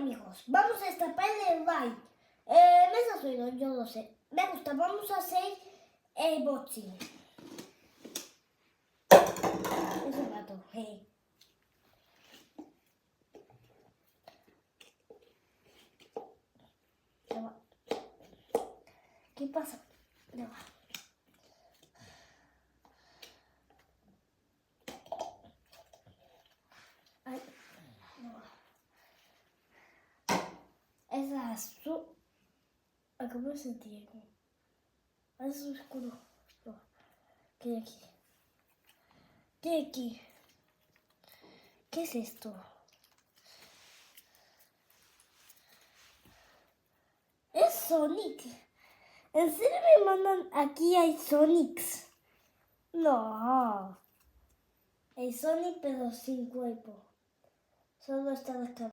amigos, vamos a destaparle el like. Me has oído, yo lo sé. Me gusta, vamos a hacer el boxing. Ese rato, hey. ¿Qué pasa? Ya va. Ay, no va. Es azul. ¿Cómo se entiende? Es oscuro. No. ¿Qué hay aquí? ¿Qué hay aquí? ¿Qué es esto? Es Sonic. ¿En serio me mandan aquí hay Sonics? No. Hay Sonic pero sin cuerpo. Solo está la cabeza.